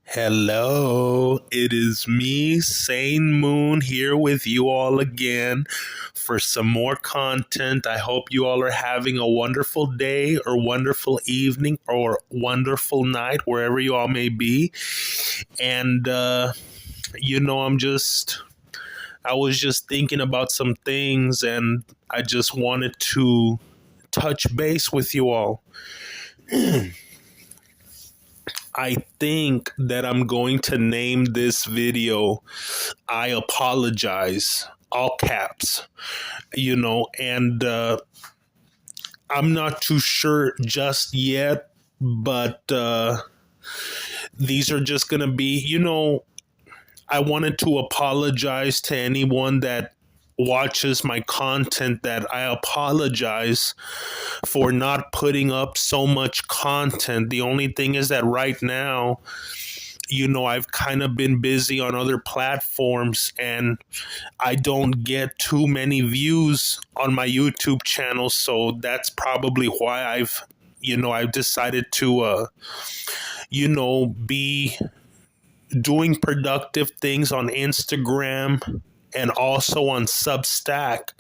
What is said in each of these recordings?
Hello, it is me, Sane Moon, here with you all again for some more content. I hope you all are having a wonderful day or wonderful evening or wonderful night, wherever you all may be. And, I was just thinking about some things and I just wanted to touch base with you all. I think that I'm going to name this video I Apologize, all caps, and I'm not too sure just yet, but these are just going to be, I wanted to apologize to anyone that watches my content, that I apologize for not putting up so much content. The only thing is that right now, I've kind of been busy on other platforms and I don't get too many views on my YouTube channel. So that's probably why I've decided to, be doing productive things on Instagram and also on Substack,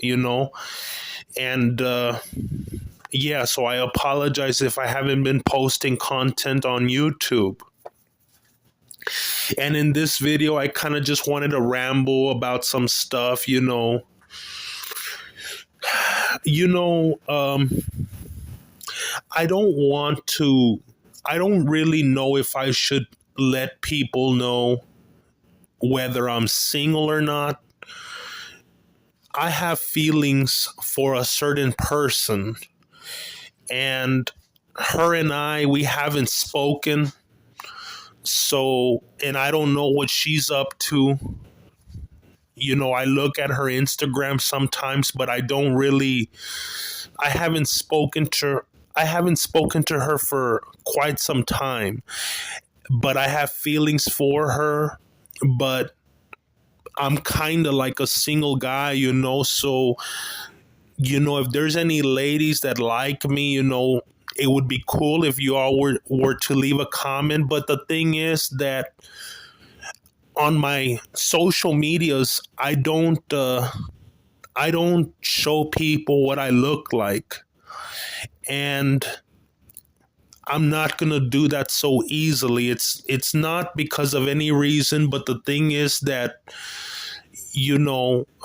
and so I apologize if I haven't been posting content on YouTube. And in this video, I kind of just wanted to ramble about some stuff, I don't really know if I should let people know whether I'm single or not. I have feelings for a certain person, and her and we haven't spoken. So, and I don't know what she's up to. I look at her Instagram sometimes, but I haven't spoken to her for quite some time. But I have feelings for her, but I'm kind of like a single guy, so, if there's any ladies that like me, it would be cool if you all were to leave a comment. But the thing is that on my social medias, I don't show people what I look like. And I'm not going to do that so easily. It's not because of any reason, but the thing is that,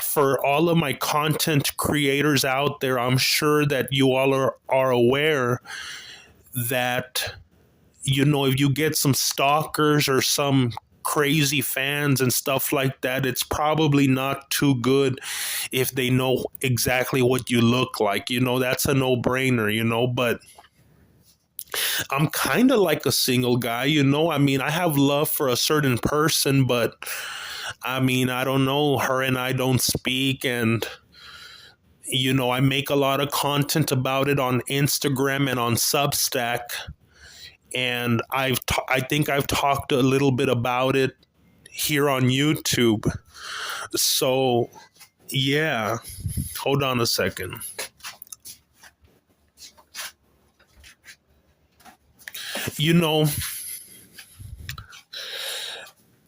for all of my content creators out there, I'm sure that you all are aware that, if you get some stalkers or some crazy fans and stuff like that, it's probably not too good if they know exactly what you look like. That's a no-brainer, but I'm kind of like a single guy, I have love for a certain person, but I don't know. Her and I don't speak, and I make a lot of content about it on Instagram and on Substack, and I think I've talked a little bit about it here on YouTube. So, yeah. Hold on a second.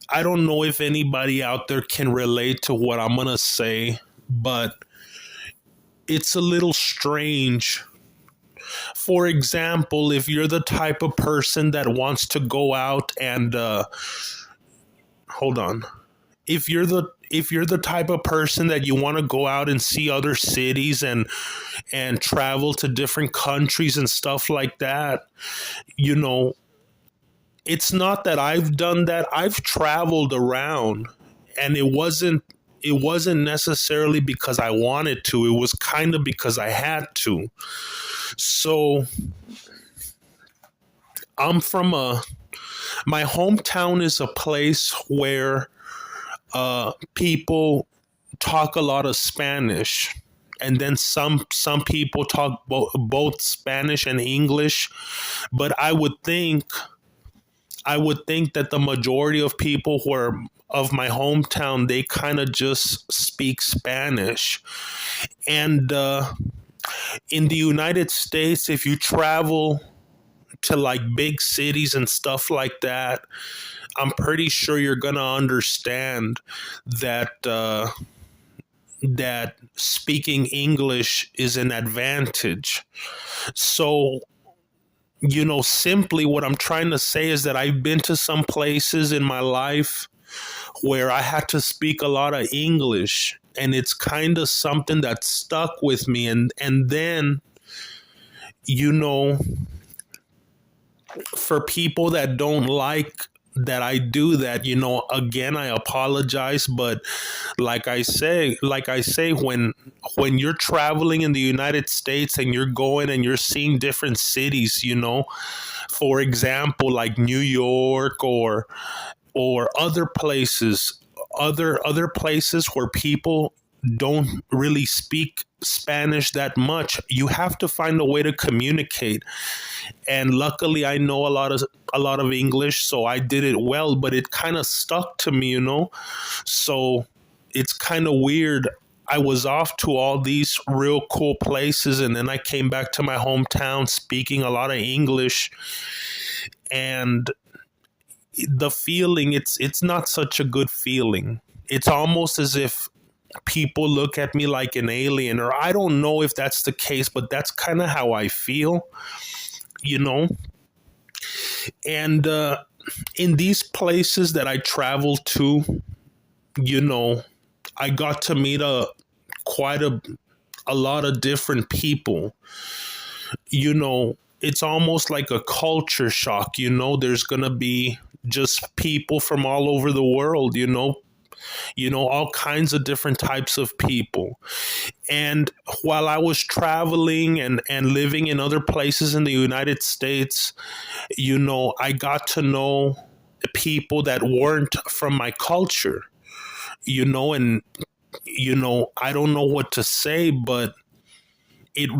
I don't know if anybody out there can relate to what I'm going to say, but it's a little strange. For example, if you're the type of person that wants to go out and hold on. If you're the type of person that you want to go out and see other cities and travel to different countries and stuff like that, it's not that I've done that. I've traveled around, and it wasn't necessarily because I wanted to. It was kind of because I had to. So my hometown is a place where people talk a lot of Spanish. And then some people talk both Spanish and English. But I would think that the majority of people who are of my hometown, they kind of just speak Spanish. And in the United States, if you travel to like big cities and stuff like that, I'm pretty sure you're gonna understand that that speaking English is an advantage. So, simply what I'm trying to say is that I've been to some places in my life where I had to speak a lot of English, and it's kind of something that stuck with me. And then, you know, for people that don't like that I do that, again, I apologize, but like I say, when you're traveling in the United States and you're going and you're seeing different cities, for example, like New York or other places where people don't really speak Spanish that much, you have to find a way to communicate. And luckily I know a lot of English, so I did it well, but it kind of stuck to me. So it's kind of weird. I was off to all these real cool places, and then I came back to my hometown speaking a lot of English, and the feeling, it's not such a good feeling. It's almost as if people look at me like an alien, or I don't know if that's the case, but that's kind of how I feel, you know. And in these places that I traveled to, I got to meet quite a lot of different people. It's almost like a culture shock. There's gonna be just people from all over the world, all kinds of different types of people. And while I was traveling and living in other places in the United States, I got to know people that weren't from my culture, and, I don't know what to say, but it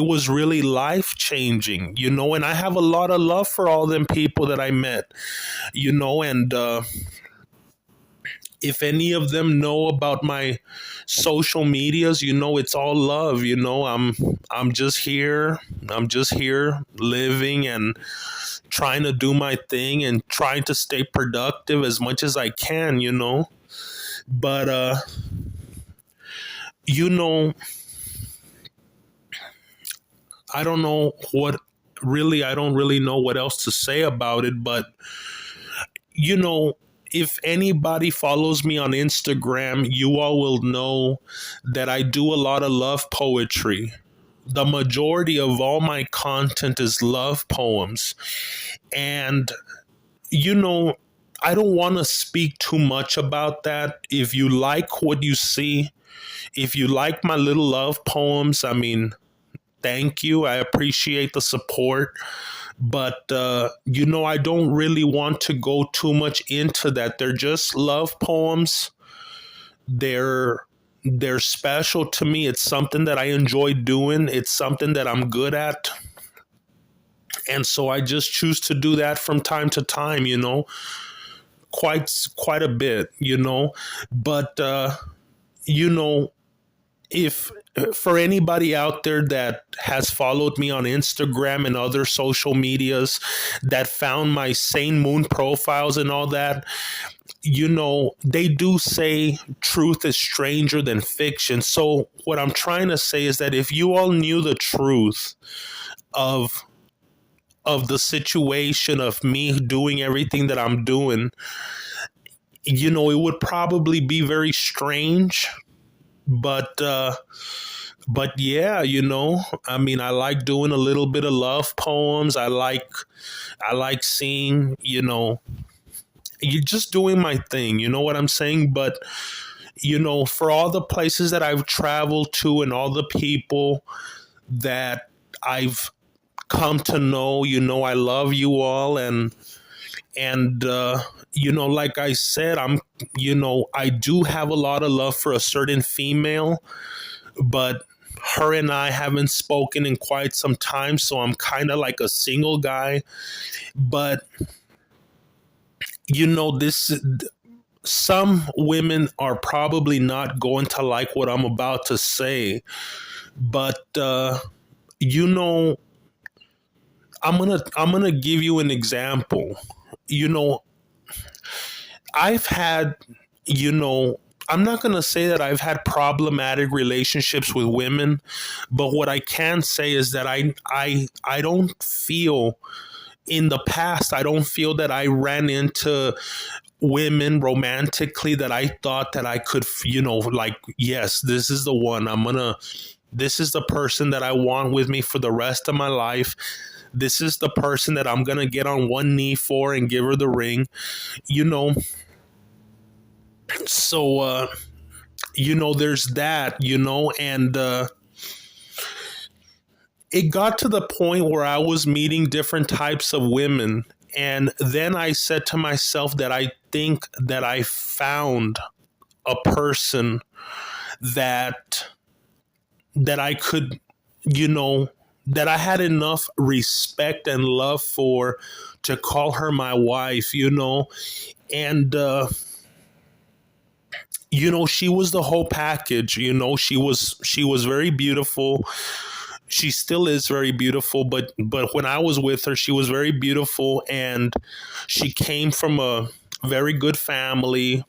was really life changing, and I have a lot of love for all them people that I met, and if any of them know about my social medias, it's all love. I'm just here. I'm just here living and trying to do my thing and trying to stay productive as much as I can, But you know, I don't know what really I don't really know what else to say about it, but if anybody follows me on Instagram, you all will know that I do a lot of love poetry. The majority of all my content is love poems. And, I don't want to speak too much about that. If you like what you see, if you like my little love poems, I mean, thank you. I appreciate the support. But, I don't really want to go too much into that. They're just love poems. They're special to me. It's something that I enjoy doing. It's something that I'm good at. And so I just choose to do that from time to time, quite a bit, But, if for anybody out there that has followed me on Instagram and other social medias that found my Sane Moon profiles and all that, they do say truth is stranger than fiction. So what I'm trying to say is that if you all knew the truth of the situation of me doing everything that I'm doing, it would probably be very strange. But yeah, I mean, I like doing a little bit of love poems. I like seeing, you just doing my thing. You know what I'm saying? But, for all the places that I've traveled to and all the people that I've come to know, I love you all. And like I said, I do have a lot of love for a certain female, but her and I haven't spoken in quite some time, so I'm kind of like a single guy. But this some women are probably not going to like what I'm about to say, but I'm gonna give you an example. You know, I've had, you know, I'm not going to say that I've had problematic relationships with women, but what I can say is that I don't feel in the past, I don't feel that I ran into women romantically that I thought that I could, like, yes, this is the one. This is the person that I want with me for the rest of my life. This is the person that I'm going to get on one knee for and give her the ring, you know. So, there's that, and it got to the point where I was meeting different types of women. And then I said to myself that I think that I found a person that I could, that I had enough respect and love for to call her my wife, and she was the whole package. She was very beautiful. She still is very beautiful, but when I was with her, she was very beautiful, and she came from a very good family.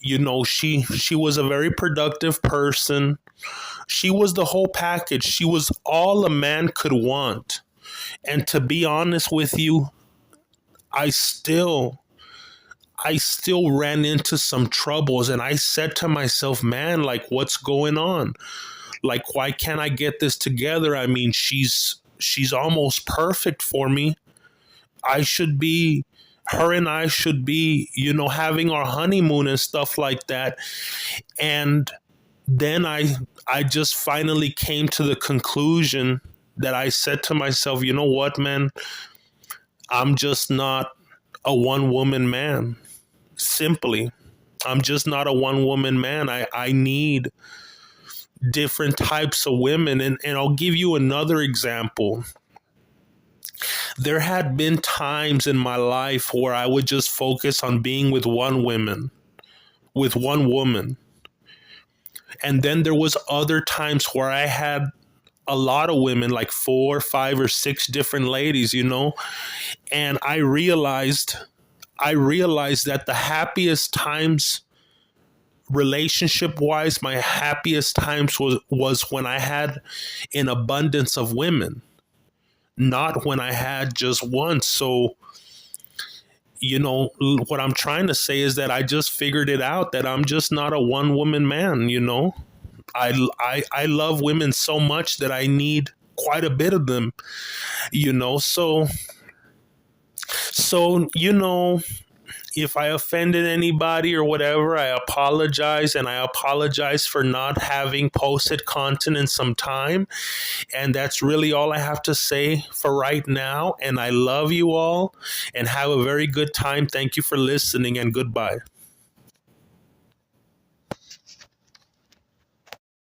She was a very productive person. She was the whole package. She was all a man could want. And to be honest with you, I still ran into some troubles, and I said to myself, man, like, what's going on? Like, why can't I get this together? I mean, she's almost perfect for me. Her and I should be, having our honeymoon and stuff like that. And then I just finally came to the conclusion that I said to myself, you know what, man? I'm just not a one woman man. Simply, I'm just not a one woman man. I need different types of women. And I'll give you another example. There had been times in my life where I would just focus on being with one woman. And then there was other times where I had a lot of women, like 4, 5, or 6 different ladies, and I realized that the happiest times, relationship wise, my happiest times was when I had an abundance of women, not when I had just one. So, what I'm trying to say is that I just figured it out, that I'm just not a one woman man. I love women so much that I need quite a bit of them, so if I offended anybody or whatever, I apologize, and I apologize for not having posted content in some time. And that's really all I have to say for right now. And I love you all, and have a very good time. Thank you for listening, and goodbye.